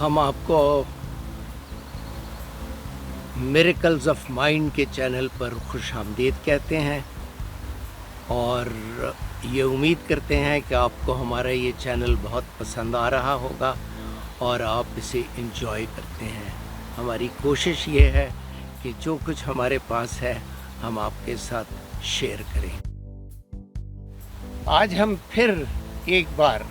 हम आपको miracles of mind के चैनल पर खुशामदीद कहते हैं और ये उम्मीद करते हैं कि आपको हमारा ये चैनल बहुत पसंद आ रहा होगा और आप इसे एंजॉय करते हैं। हमारी कोशिश ये है कि जो कुछ हमारे पास है हम आपके साथ शेयर करें। आज हम फिर एक बार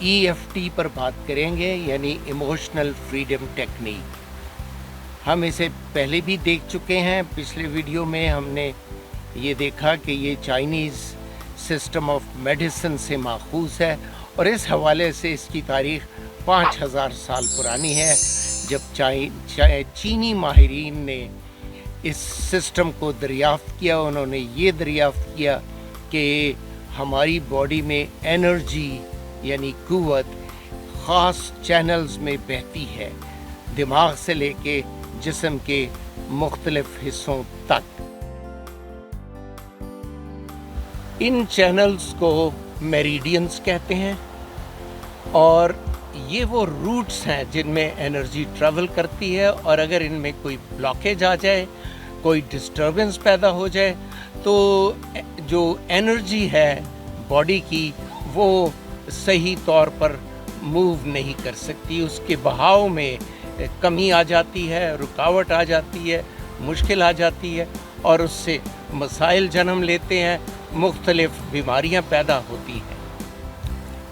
EFT पर बात करेंगे, यानी इमोशनल फ्रीडम टेक्निक। हम इसे पहले भी देख चुके हैं। पिछले वीडियो में हमने ये देखा कि ये चाइनीज़ सिस्टम ऑफ मेडिसिन से माखूज़ है और इस हवाले से इसकी तारीख़ 5000 साल पुरानी है, जब चीनी माहिरीन ने इस सिस्टम को दरियाफ़्त किया। उन्होंने ये दरियाफ़्त किया कि हमारी बॉडी में एनर्जी यानी क़ुव्वत ख़ास चैनल्स में बहती है, दिमाग से लेके जिस्म के मुख्तलिफ हिस्सों तक। इन चैनल्स को मेरिडियंस कहते हैं और ये वो रूट्स हैं जिनमें एनर्जी ट्रैवल करती है, और अगर इनमें कोई ब्लॉकेज आ जाए, कोई डिस्टर्बेंस पैदा हो जाए, तो जो एनर्जी है बॉडी की वो सही तौर पर मूव नहीं कर सकती, उसके बहाव में कमी आ जाती है, रुकावट आ जाती है, मुश्किल आ जाती है और उससे मसाइल जन्म लेते हैं, मुख्तलिफ बीमारियां पैदा होती हैं।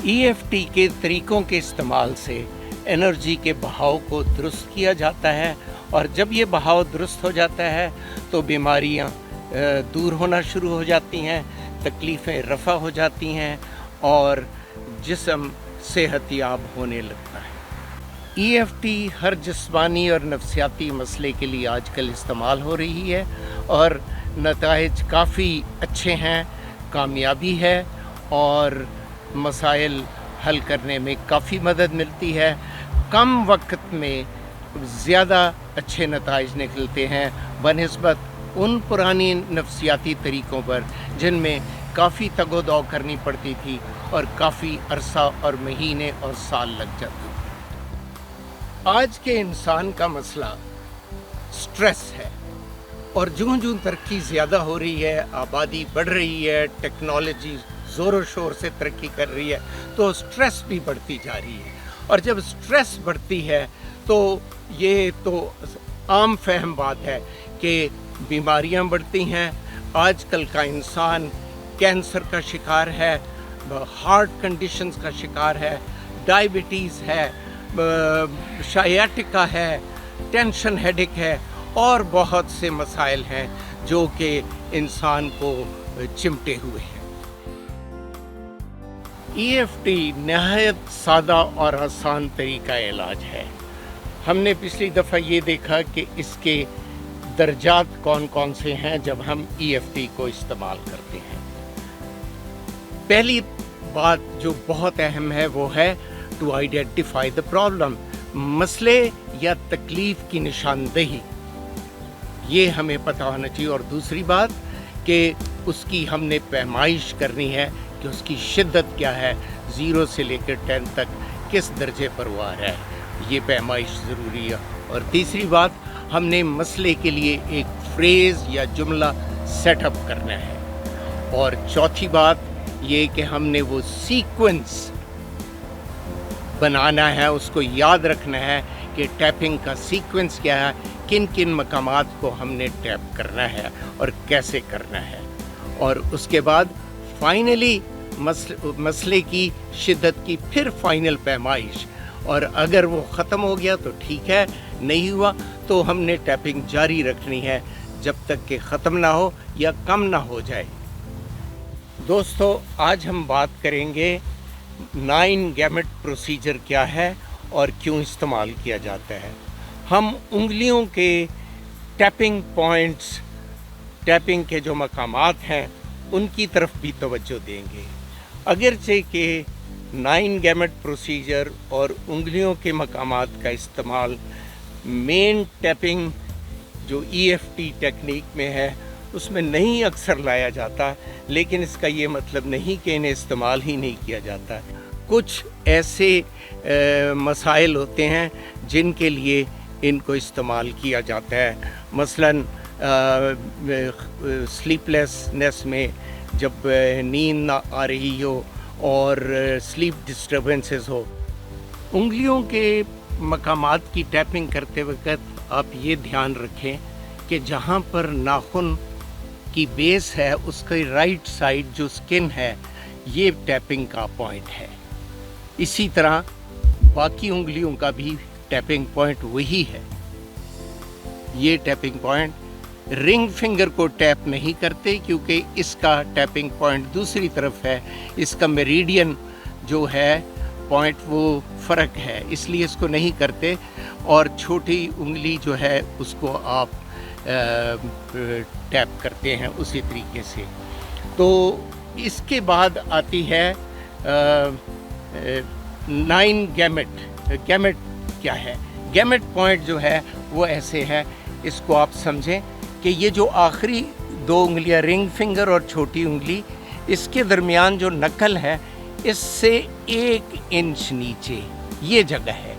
EFT के तरीक़ों के इस्तेमाल से एनर्जी के बहाव को दुरुस्त किया जाता है और जब ये बहाव दुरुस्त हो जाता है तो बीमारियां दूर होना शुरू हो जाती हैं, तकलीफ़ें रफ़ा हो जाती हैं और जिस्म सेहतयाब होने लगता है। EFT हर जिस्मानी और नफ्सियाती मसले के लिए आजकल इस्तेमाल हो रही है और नताइज काफ़ी अच्छे हैं, कामयाबी है और मसाइल हल करने में काफ़ी मदद मिलती है। कम वक्त में ज़्यादा अच्छे नताइज निकलते हैं बनिस्बत उन पुरानी नफ्सियाती तरीक़ों पर जिनमें काफ़ी तगोदौ करनी पड़ती थी और काफ़ी अरसा और महीने और साल लग जाते थे। आज के इंसान का मसला स्ट्रेस है और जूं जूं तरक्की ज़्यादा हो रही है, आबादी बढ़ रही है, टेक्नोलॉजी ज़ोरों शोर से तरक्की कर रही है, तो स्ट्रेस भी बढ़ती जा रही है। और जब स्ट्रेस बढ़ती है तो ये तो आम फहम बात है कि बीमारियां बढ़ती हैं। आजकल का इंसान कैंसर का शिकार है, हार्ट कंडीशंस का शिकार है, डायबिटीज़ है, शायाटिका है, टेंशन हेडेक है और बहुत से मसाइल हैं जो कि इंसान को चिमटे हुए हैं। EFT नहायत सादा और आसान तरीका इलाज है। हमने पिछली दफ़ा ये देखा कि इसके दर्जात कौन कौन से हैं जब हम EFT को इस्तेमाल करते हैं। पहली बात जो बहुत अहम है वो है टू आइडेंटिफाई द प्रॉब्लम, मसले या तकलीफ़ की निशानदेही, ये हमें पता होना चाहिए। और दूसरी बात कि उसकी हमने पैमाइश करनी है कि उसकी शिद्दत क्या है, 0 से लेकर 10 तक किस दर्जे पर वो आ रहा है, ये पैमाइश ज़रूरी है। और तीसरी बात, हमने मसले के लिए एक फ्रेज़ या जुमला सेटअप करना है। और चौथी बात ये कि हमने वो सीक्वेंस बनाना है, उसको याद रखना है कि टैपिंग का सीक्वेंस क्या है, किन किन मकामात को हमने टैप करना है और कैसे करना है। और उसके बाद फाइनली मसले की शिद्दत की फिर फाइनल पैमाइश, और अगर वो ख़त्म हो गया तो ठीक है, नहीं हुआ तो हमने टैपिंग जारी रखनी है जब तक कि ख़त्म ना हो या कम ना हो जाए। दोस्तों, आज हम बात करेंगे 9 गैमेट प्रोसीजर क्या है और क्यों इस्तेमाल किया जाता है। हम उंगलियों के टैपिंग पॉइंट्स, टैपिंग के जो मकामात हैं उनकी तरफ भी तवज्जो देंगे। अगरचे कि 9 गैमेट प्रोसीजर और उंगलियों के मकामात का इस्तेमाल मेन टैपिंग जो EFT टेक्निक में है उसमें नहीं अक्सर लाया जाता, लेकिन इसका ये मतलब नहीं कि इन्हें इस्तेमाल ही नहीं किया जाता। कुछ ऐसे मसाइल होते हैं जिनके लिए इनको इस्तेमाल किया जाता है। मसलन स्लीपलेसनेस में जब नींद ना आ रही हो और स्लीप डिस्टर्बेंसेस हो। उंगलियों के मकामात की टैपिंग करते वक्त आप ये ध्यान रखें कि जहाँ पर नाखून की बेस है उसके राइट साइड जो स्किन है ये टैपिंग का पॉइंट है। इसी तरह बाकी उंगलियों का भी टैपिंग पॉइंट वही है। ये टैपिंग पॉइंट रिंग फिंगर को टैप नहीं करते क्योंकि इसका टैपिंग पॉइंट दूसरी तरफ है। इसका मेरिडियन जो है पॉइंट वो फ़र्क है, इसलिए इसको नहीं करते। और छोटी उंगली जो है उसको आप टैप करते हैं उसी तरीके से। तो इसके बाद आती है 9 गैमेट। गैमेट क्या है? गैमेट पॉइंट जो है वो ऐसे है, इसको आप समझें कि ये जो आखिरी 2 उंगलियां रिंग फिंगर और छोटी उंगली, इसके दरमियान जो नकल है इससे 1 इंच नीचे ये जगह है।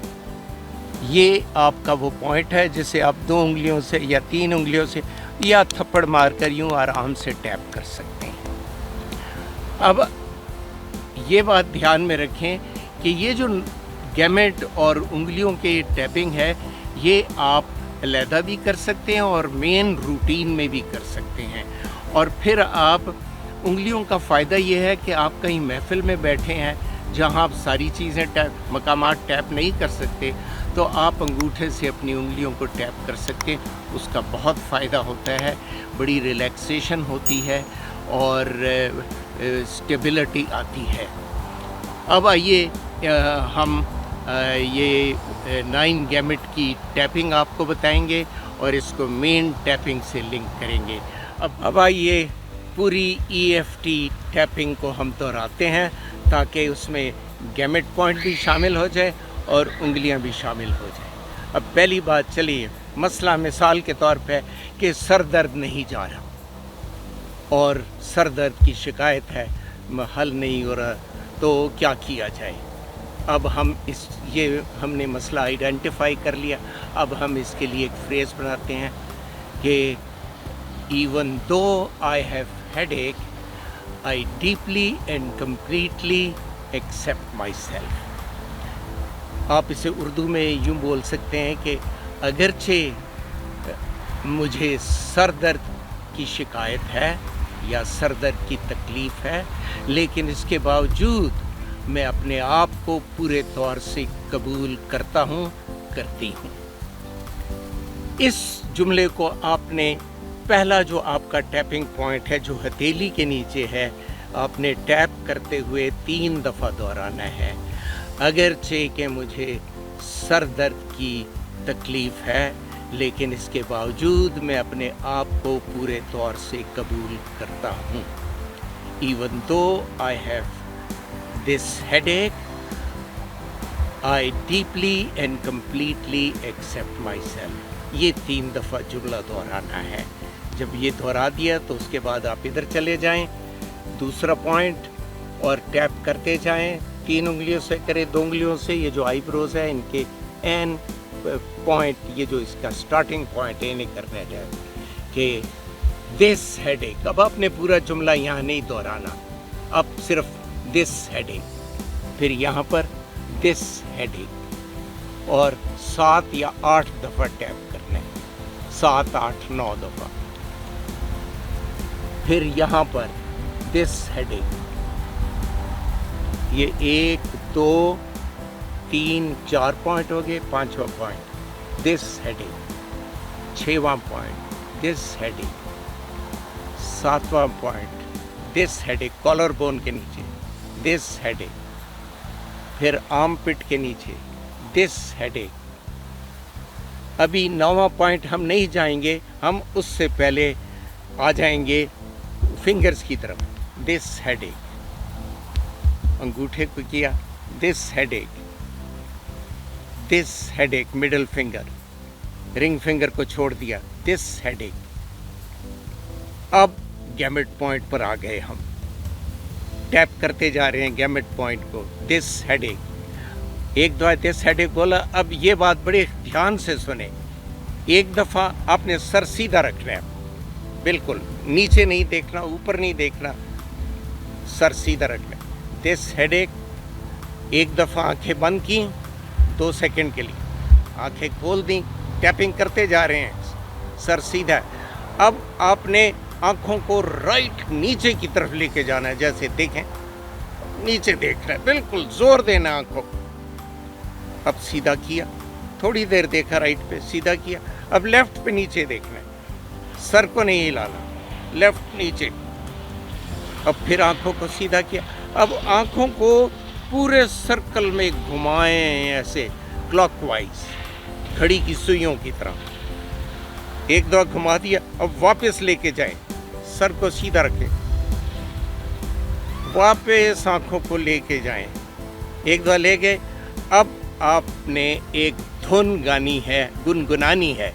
ये आपका वो पॉइंट है जिसे आप 2 उंगलियों से या 3 उंगलियों से या थप्पड़ मारकर यूं आराम से टैप कर सकते हैं। अब ये बात ध्यान में रखें कि ये जो गैमेट और उंगलियों के टैपिंग है ये आप अलहदा भी कर सकते हैं और मेन रूटीन में भी कर सकते हैं। और फिर आप उंगलियों का फ़ायदा ये है कि आप कहीं महफिल में बैठे हैं जहां आप सारी चीज़ें मकामात टैप नहीं कर सकते, तो आप अंगूठे से अपनी उंगलियों को टैप कर सकते हैं। उसका बहुत फ़ायदा होता है, बड़ी रिलैक्सेशन होती है और स्टेबिलिटी आती है। अब आइए हम ये 9 गैमेट की टैपिंग आपको बताएंगे और इसको मेन टैपिंग से लिंक करेंगे। अब आइए पूरी EFT टैपिंग को हम दोहराते हैं ताकि उसमें गैमेट पॉइंट भी शामिल हो जाए और उंगलियां भी शामिल हो जाए। अब पहली बात, चलिए मसला मिसाल के तौर पे कि सर दर्द नहीं जा रहा और सर दर्द की शिकायत है, हल नहीं हो रहा, तो क्या किया जाए। अब हम हमने मसला आइडेंटिफाई कर लिया। अब हम इसके लिए एक फ्रेज़ बनाते हैं कि even though I have headache, I deeply and completely accept myself। आप इसे उर्दू में यूँ बोल सकते हैं कि अगरचे मुझे सर दर्द की शिकायत है या सर दर्द की तकलीफ़ है, लेकिन इसके बावजूद मैं अपने आप को पूरे तौर से कबूल करता हूँ, करती हूँ। इस जुमले को आपने पहला जो आपका टैपिंग पॉइंट है जो हथेली के नीचे है, आपने टैप करते हुए 3 दफ़ा दोहराना है। अगरचे कि मुझे सर दर्द की तकलीफ़ है, लेकिन इसके बावजूद मैं अपने आप को पूरे तौर से कबूल करता हूँ। Even though I have this headache, I deeply and completely accept myself। ये 3 दफ़ा जुमला दोहराना है। जब ये दोहरा दिया तो उसके बाद आप इधर चले जाएं, दूसरा पॉइंट, और टैप करते जाएं। 3 उंगलियों से करें, 2 उंगलियों से। ये जो आईब्रोज है इनके एन पॉइंट, ये जो इसका स्टार्टिंग पॉइंट है, इन्हें करना है कि दिस हेडेक। अब आपने पूरा जुमला यहाँ नहीं दोहराना, अब सिर्फ दिस हेडेक, फिर यहाँ पर दिस हेडेक, और 7 या 8 दफ़ा टैप करना है, 7, 8, 9 दफ़ा। फिर यहाँ पर दिस हेडेक, ये 1, 2, 3, 4 पॉइंट हो गए। 5वां पॉइंट दिस हेडेक, 6वां पॉइंट दिस हेडेक, 7वां point this headache, collarbone के नीचे दिस हेडेक, फिर आर्म पिट के नीचे दिस हेडेक। अभी 9वां पॉइंट हम नहीं जाएंगे, हम उससे पहले आ जाएंगे फिंगर्स की तरफ। दिस हेडेक, अंगूठे को किया this headache, this headache, middle finger, ring finger को छोड़ दिया दिस हेडेक। अब गैमेट पॉइंट पर आ गए हम। टैप करते जा रहे हैं गैमेट पॉइंट को, दिस हेडेक, एक दफ़ा दिस हेडेक बोला। अब ये बात बड़े ध्यान से सुने, एक दफ़ा आपने सर सीधा रखना है, बिल्कुल नीचे नहीं देखना, ऊपर नहीं देखना, सर सीधा रखना है। दिस हेडेक, एक दफ़ा आंखें बंद की 2 सेकंड के लिए, आंखें खोल दी, टैपिंग करते जा रहे हैं, सर सीधा है। अब आपने आंखों को राइट नीचे की तरफ लेके जाना है, जैसे देखें नीचे देखना है, बिल्कुल जोर देना आंखों। अब सीधा किया, थोड़ी देर देखा राइट पे, सीधा किया। अब लेफ्ट पे नीचे देखना है, सर को नहीं हिलाना, लेफ्ट नीचे। अब फिर आंखों को सीधा किया। अब आंखों को पूरे सर्कल में घुमाएं, ऐसे क्लॉकवाइज, घड़ी की सुइयों की तरह। एक दो घुमा दिया, अब वापस लेके जाएं, सर को सीधा रखें, वापस आंखों को लेके जाएं, एक दो ले गए। अब आपने एक धुन गानी है, गुनगुनानी है।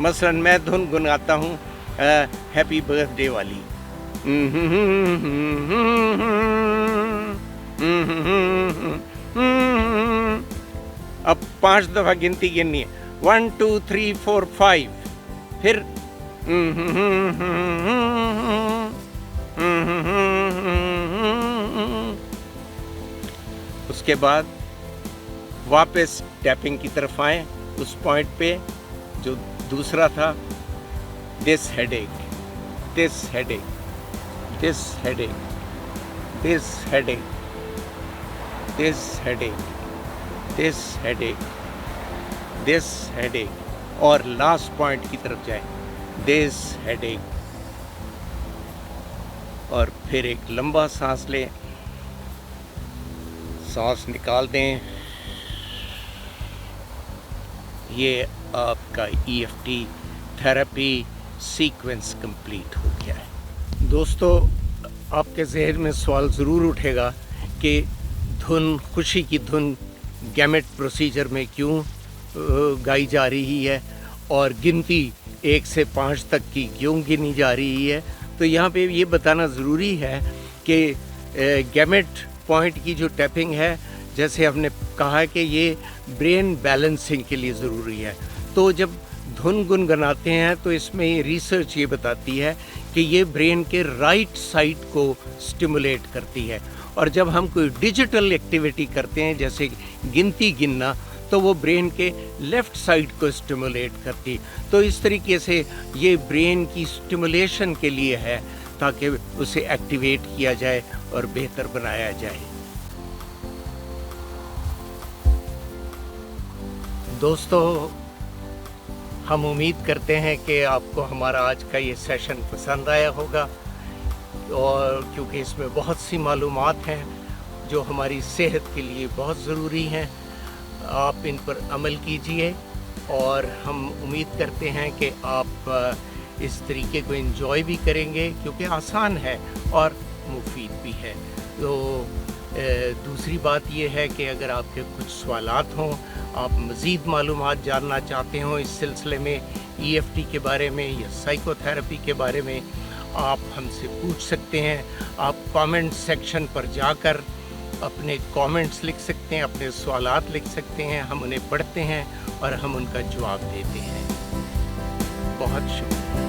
मसलन मैं धुन गुनगाता हूँ हैप्पी बर्थडे वाली, अब 5 दफा गिनती गिननी है, 1 2 3 4 5, फिर उसके बाद वापस टैपिंग की तरफ आए, उस पॉइंट पे जो दूसरा था, this headache, this headache, this headache, this headache, this headache, this headache, this headache, और लास्ट पॉइंट की तरफ जाए, दिस हेडेक। और फिर एक लंबा सांस लें, सांस निकाल दें। ये आपका EFT थेरेपी सीक्वेंस कंप्लीट हो गया है। दोस्तों, आपके जहन में सवाल ज़रूर उठेगा कि धुन, खुशी की धुन गैमेट प्रोसीजर में क्यों गाई जा रही है और गिनती 1 से 5 तक की क्यों गिनी जा रही है। तो यहाँ पे ये बताना ज़रूरी है कि गैमेट पॉइंट की जो टैपिंग है, जैसे हमने कहा कि ये ब्रेन बैलेंसिंग के लिए ज़रूरी है। तो जब धुन गुनगुनाते हैं तो इसमें रिसर्च ये बताती है कि ये ब्रेन के राइट साइड को स्टिमुलेट करती है, और जब हम कोई डिजिटल एक्टिविटी करते हैं जैसे गिनती गिनना, तो वो ब्रेन के लेफ़्ट साइड को स्टिमुलेट करती। तो इस तरीके से ये ब्रेन की स्टिमुलेशन के लिए है, ताकि उसे एक्टिवेट किया जाए और बेहतर बनाया जाए। दोस्तों, हम उम्मीद करते हैं कि आपको हमारा आज का ये सेशन पसंद आया होगा, और क्योंकि इसमें बहुत सी मालूमात हैं जो हमारी सेहत के लिए बहुत ज़रूरी हैं। आप इन पर अमल कीजिए, और हम उम्मीद करते हैं कि आप इस तरीके को एंजॉय भी करेंगे, क्योंकि आसान है और मुफीद भी है। तो दूसरी बात ये है कि अगर आपके कुछ सवालात हों, आप मज़ीद मालूमात जानना चाहते हो इस सिलसिले में, EFT के बारे में या साइकोथेरेपी के बारे में, आप हमसे पूछ सकते हैं। आप कमेंट सेक्शन पर जाकर अपने कमेंट्स लिख सकते हैं, अपने सवालात लिख सकते हैं, हम उन्हें पढ़ते हैं और हम उनका जवाब देते हैं। बहुत शुक्रिया।